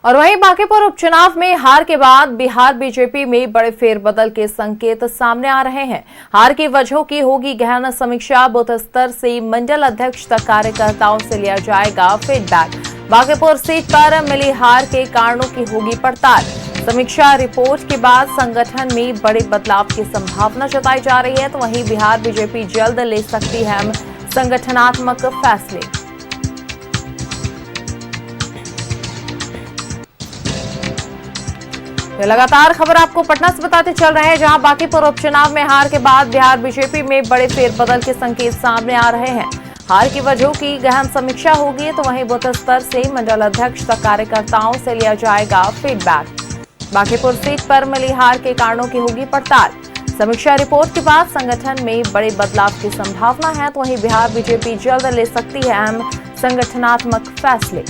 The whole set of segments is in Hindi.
और वहीं बांकीपुर उपचुनाव में हार के बाद बिहार बीजेपी में बड़े फेरबदल के संकेत सामने आ रहे हैं। हार की वजहों की होगी गहन समीक्षा, बूथ स्तर से मंडल अध्यक्ष तक कार्यकर्ताओं से लिया जाएगा फीडबैक। बांकीपुर सीट पर मिली हार के कारणों की होगी पड़ताल। समीक्षा रिपोर्ट के बाद संगठन में बड़े बदलाव की संभावना जताई जा रही है। तो वहीं बिहार बीजेपी जल्द ले सकती है अहम संगठनात्मक फैसले। लगातार खबर आपको पटना से बताते चल रहे हैं, जहां बांकीपुर उपचुनाव में हार के बाद बिहार बीजेपी में बड़े फेरबदल के संकेत सामने आ रहे हैं। हार की वजहों की गहन समीक्षा होगी, तो वहीं बूथ स्तर से मंडल अध्यक्ष तक कार्यकर्ताओं से लिया जाएगा फीडबैक। बांकीपुर सीट पर मिली हार के कारणों की होगी पड़ताल। समीक्षा रिपोर्ट के बाद संगठन में बड़े बदलाव की संभावना है। तो वहीं बिहार बीजेपी जल्द ले सकती है अहम संगठनात्मक फैसले।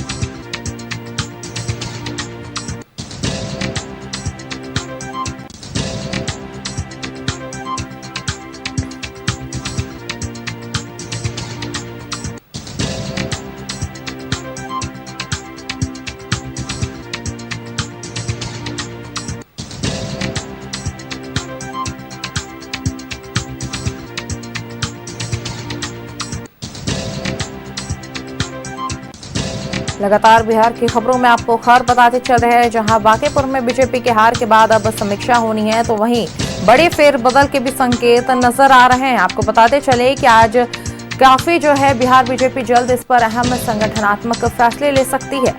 लगातार बिहार की खबरों में आपको खबर बताते चल रहे हैं, जहां बांकीपुर में बीजेपी के हार के बाद अब समीक्षा होनी है। तो वहीं बड़े फेरबदल के भी संकेत नजर आ रहे हैं। आपको बताते चले कि आज काफी बिहार बीजेपी जल्द इस पर अहम संगठनात्मक फैसले ले सकती है।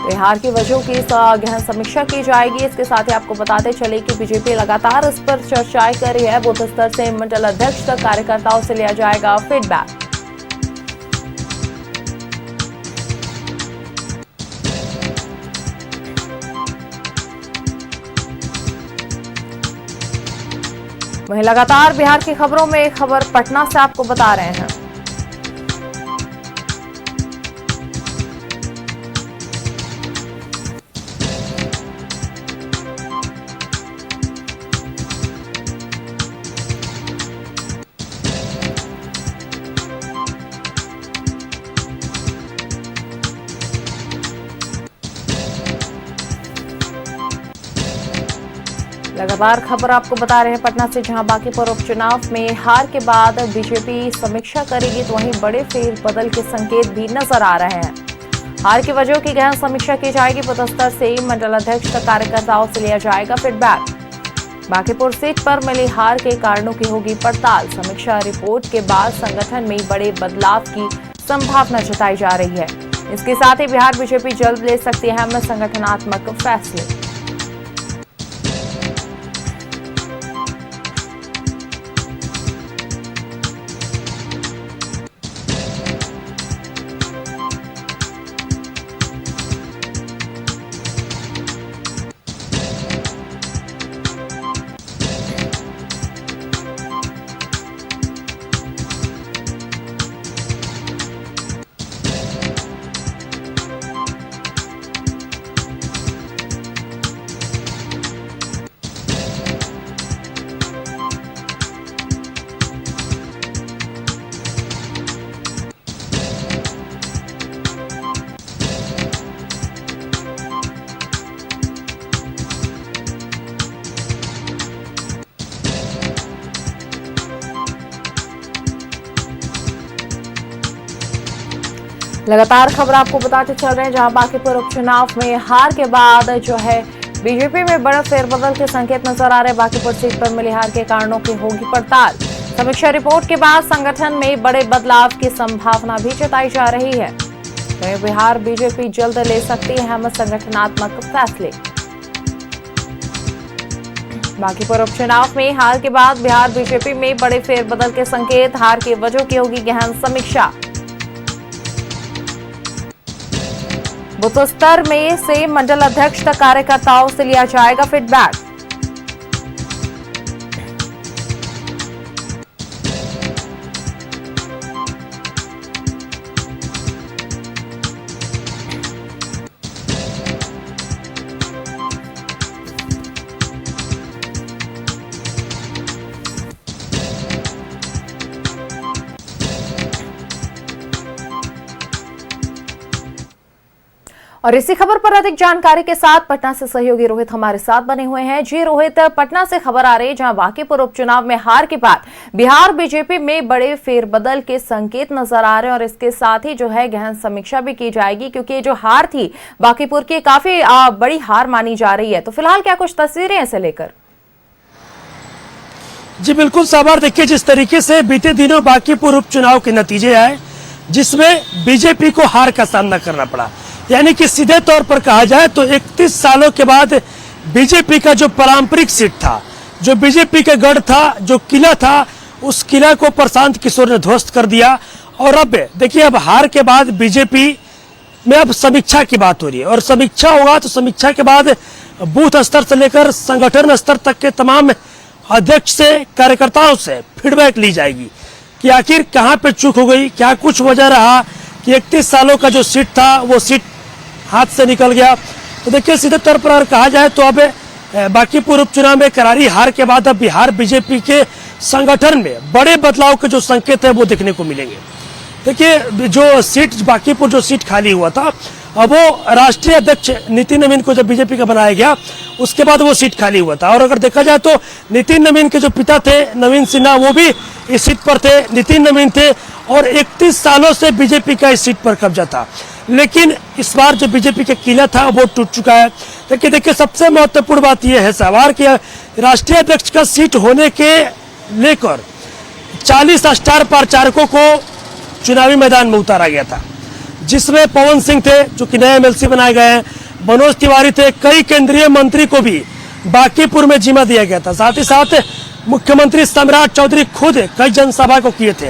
बिहार की वजहों की गहन समीक्षा की जाएगी। इसके साथ ही आपको बताते चले कि बीजेपी लगातार इस पर चर्चाएं कर रही है। बूथ स्तर से मंडल अध्यक्ष तक कार्यकर्ताओं से लिया जाएगा फीडबैक। वहीं लगातार बिहार की खबरों में खबर पटना से आपको बता रहे हैं। लगातार खबर आपको बता रहे हैं पटना से, जहां बांकीपुर उपचुनाव में हार के बाद बीजेपी समीक्षा करेगी। तो वहीं बड़े फेरबदल के संकेत भी नजर आ रहे हैं। हार की वजहों की गहन समीक्षा की जाएगी। बूथ स्तर से मंडल अध्यक्ष तक कार्यकर्ताओं से लिया जाएगा फीडबैक। बांकीपुर सीट पर मिली हार के कारणों की होगी पड़ताल। समीक्षा रिपोर्ट के बाद संगठन में बड़े बदलाव की संभावना जताई जा रही है। इसके साथ ही बिहार बीजेपी जल्द ले सकती है अहम संगठनात्मक फैसले। लगातार खबर आपको बताते चल रहे हैं, जहां बांकीपुर उपचुनाव में हार के बाद बीजेपी में बड़ा फेरबदल के संकेत नजर आ रहे हैं। बांकीपुर सीट पर मिली हार के कारणों की होगी पड़ताल। समीक्षा रिपोर्ट के बाद संगठन में बड़े बदलाव की संभावना भी जताई जा रही है। तो बिहार बीजेपी जल्द ले सकती है अहम संगठनात्मक फैसले। बांकीपुर उपचुनाव में हार के बाद बिहार बीजेपी में बड़े फेरबदल के संकेत। हार की वजहों की होगी गहन समीक्षा। बूथ स्तर में से मंडल अध्यक्ष तक कार्यकर्ताओं से लिया जाएगा फीडबैक। और इसी खबर पर अधिक जानकारी के साथ पटना से सहयोगी रोहित हमारे साथ बने हुए हैं। जी रोहित, पटना से खबर आ रही है जहां बांकीपुर उपचुनाव में हार के बाद बिहार बीजेपी में बड़े फेरबदल के संकेत नजर आ रहे हैं और इसके साथ ही जो है गहन समीक्षा भी की जाएगी, क्योंकि जो हार थी बांकीपुर की काफी बड़ी हार मानी जा रही है। तो फिलहाल क्या कुछ तस्वीरें इसे लेकर? जी बिल्कुल साबार, देखिए जिस तरीके से बीते दिनों बांकीपुर उपचुनाव के नतीजे आए जिसमें बीजेपी को हार का सामना करना पड़ा, यानी कि सीधे तौर पर कहा जाए तो 31 सालों के बाद बीजेपी का जो पारंपरिक सीट था, जो बीजेपी का गढ़ था, जो किला था, उस किला को प्रशांत किशोर ने ध्वस्त कर दिया। और अब देखिए, अब हार के बाद बीजेपी में अब समीक्षा की बात हो रही है और समीक्षा होगा तो समीक्षा के बाद बूथ स्तर से लेकर संगठन स्तर तक के तमाम अध्यक्ष से, कार्यकर्ताओं से फीडबैक ली जाएगी कि आखिर कहां पे चूक हो गई, क्या कुछ वजह रहा कि 31 सालों का जो सीट था वो सीट हाथ से निकल गया। तो देखिए, सीधे तौर पर अगर कहा जाए तो अब बांकीपुर उपचुनाव में करारी हार के बाद अब बिहार बीजेपी के संगठन में बड़े बदलाव के जो संकेत है वो देखने को मिलेंगे। देखिए, जो सीट बांकीपुर जो सीट खाली हुआ था, अब वो राष्ट्रीय अध्यक्ष नितिन नवीन को जब बीजेपी का बनाया गया उसके बाद वो सीट खाली हुआ था। और अगर देखा जाए तो नितिन नवीन के जो पिता थे नवीन सिन्हा, वो भी इस सीट पर थे, नितिन नवीन थे और 31 सालों से बीजेपी का इस सीट पर कब्जा था। लेकिन इस बार जो बीजेपी का किला था वो टूट चुका है। देखिए सबसे महत्वपूर्ण बात यह है सवार कि राष्ट्रीय अध्यक्ष का सीट होने के लेकर 40 स्टार प्रचारकों को चुनावी मैदान में उतारा गया था, जिसमें पवन सिंह थे जो कि नए एमएलसी बनाए गए हैं, मनोज तिवारी थे, कई केंद्रीय मंत्री को भी बांकीपुर में जिम्मा दिया गया था। साथ ही साथ मुख्यमंत्री सम्राट चौधरी खुद कई जनसभा को किए थे,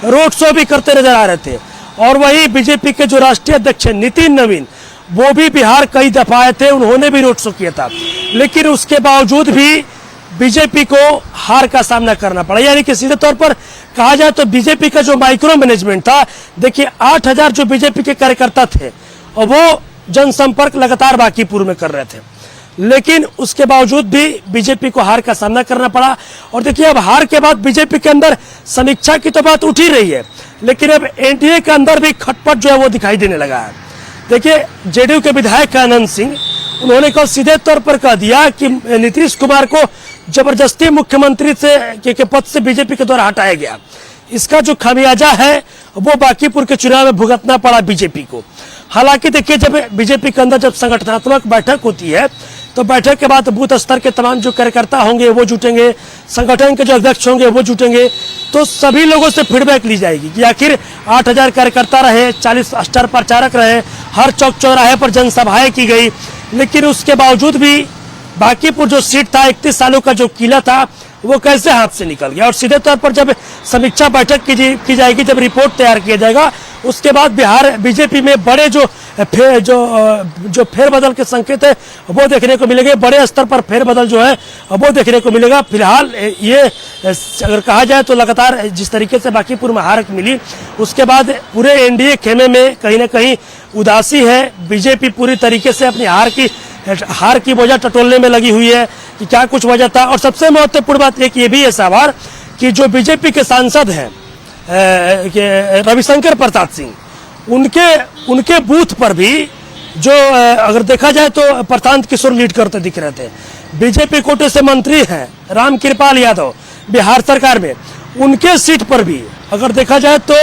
रोड शो भी करते नजर आ रहे थे। और वही बीजेपी के जो राष्ट्रीय अध्यक्ष नितिन नवीन, वो भी बिहार कई दफा आए थे, उन्होंने भी रोड शो किया था। लेकिन उसके बावजूद भी बीजेपी को हार का सामना करना पड़ा। यानी कि सीधे तौर पर कहा जाए तो बीजेपी का जो माइक्रो मैनेजमेंट था, देखिए 8000 जो बीजेपी के कार्यकर्ता थे और वो जनसंपर्क लगातार बांकीपुर में कर रहे थे, लेकिन उसके बावजूद भी बीजेपी को हार का सामना करना पड़ा। और देखिए, अब हार के बाद बीजेपी के अंदर समीक्षा की तो बात उठ ही रही है, लेकिन अब एनडीए के अंदर भी खटपट जो है वो दिखाई देने लगा है। देखिए, जेडीयू के विधायक आनंद सिंह, उन्होंने कल सीधे तौर पर कह दिया कि नीतीश कुमार को जबरदस्ती मुख्यमंत्री के पद से बीजेपी के द्वारा हटाया गया। इसका जो खामियाजा है वो बांकीपुर के चुनाव में भुगतना पड़ा बीजेपी को। हालांकि देखिए, जब बीजेपी के अंदर जब संगठनात्मक बैठक होती है तो बैठक के बाद बूथ स्तर के तमाम जो कार्यकर्ता होंगे वो जुटेंगे, संगठन के जो अध्यक्ष होंगे वो जुटेंगे, तो सभी लोगों से फीडबैक ली जाएगी कि आखिर 8000 कार्यकर्ता रहे, 40 स्टार प्रचारक रहे, हर चौक चौराहे पर जनसभाएं की गई, लेकिन उसके बावजूद भी बांकीपुर जो सीट था, 31 सालों का जो किला था, वो कैसे हाथ से निकल गया। और सीधे तौर पर जब समीक्षा बैठक की जाएगी, जब रिपोर्ट तैयार किया जाएगा, उसके बाद बिहार बीजेपी में बड़े जो फेरबदल के संकेत है वो देखने को मिलेंगे। बड़े स्तर पर फेरबदल जो है वो देखने को मिलेगा। फिलहाल ये अगर कहा जाए तो लगातार जिस तरीके से बांकीपुर में हार मिली, उसके बाद पूरे एनडीए खेमे में कहीं ना कहीं उदासी है। बीजेपी पूरी तरीके से अपनी हार की वजह टटोलने में लगी हुई है कि क्या कुछ वजह था। और सबसे महत्वपूर्ण बात एक ये भी है सवार कि जो बीजेपी के सांसद हैं रविशंकर प्रसाद सिंह, उनके बूथ पर भी जो अगर देखा जाए तो प्रशांत किशोर लीड करते दिख रहे थे। बीजेपी कोटे से मंत्री हैं रामकृपाल यादव बिहार सरकार में, उनके सीट पर भी अगर देखा जाए तो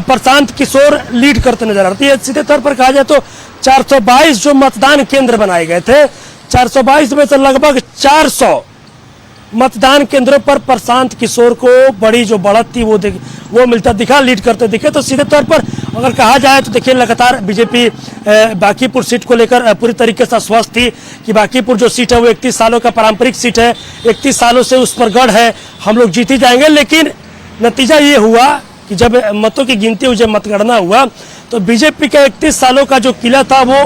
प्रशांत किशोर लीड करते नजर आते हैं। सीधे तौर पर कहा जाए तो 422 जो मतदान केंद्र बनाए गए थे, 422 में से लगभग 400 मतदान केंद्रों पर प्रशांत किशोर को बड़ी जो बढ़त थी वो मिलता दिखा, लीड करते दिखे। तो सीधे तौर पर अगर कहा जाए तो देखिए, लगातार बीजेपी बांकीपुर सीट को लेकर पूरी तरीके से स्वस्थ थी कि बांकीपुर जो सीट है वो 31 सालों का पारंपरिक सीट है, 31 सालों से उस पर गढ़ है, हम लोग जीत ही जाएंगे। लेकिन नतीजा ये हुआ कि जब मतों की गिनती हुई, जब मतगणना हुआ, तो बीजेपी का 31 सालों का जो किला था वो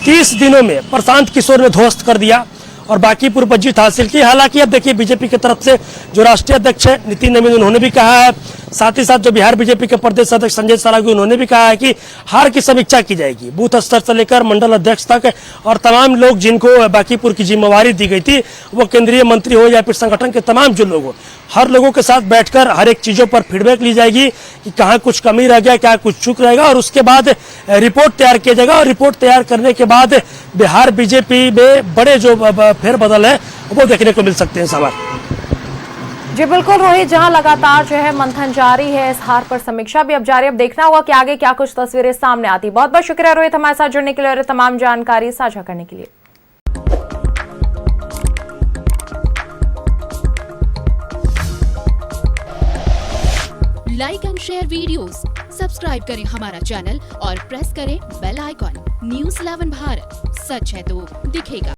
30 दिनों में प्रशांत किशोर ने ध्वस्त कर दिया और बांकीपुर पर जीत हासिल की। हालांकि अब देखिए, बीजेपी की तरफ से जो राष्ट्रीय अध्यक्ष है नितिन नवीन, उन्होंने भी कहा है साथ ही साथ जो बिहार बीजेपी के प्रदेश अध्यक्ष संजय सरावगी, उन्होंने भी कहा है कि हार की समीक्षा की जाएगी बूथ स्तर से लेकर मंडल अध्यक्ष तक, और तमाम लोग जिनको बांकीपुर की जिम्मेवारी दी गई थी, वो केंद्रीय मंत्री हो या फिर संगठन के तमाम जो लोग हो, हर लोगों के साथ बैठकर हर एक चीजों पर फीडबैक ली जाएगी कि कहाँ कुछ कमी रह गया, क्या कुछ चूक रहेगा, और उसके बाद रिपोर्ट तैयार किया जाएगा। और रिपोर्ट तैयार करने के बाद बिहार बीजेपी में बड़े जो फेरबदल है वो देखने को मिल सकते हैं। सवाल जी बिल्कुल रोहित, जहां लगातार जो है मंथन जारी है, इस हार पर समीक्षा भी अब जारी। अब देखना होगा कि आगे क्या कुछ तस्वीरें सामने आती। बहुत बहुत शुक्रिया रोहित हमारे साथ जुड़ने के लिए और तमाम जानकारी साझा करने के लिए। Like and share videos, subscribe करें हमारा चैनल और प्रेस करें बेल आइकॉन। न्यूज़ 11 भारत, सच है तो दिखेगा।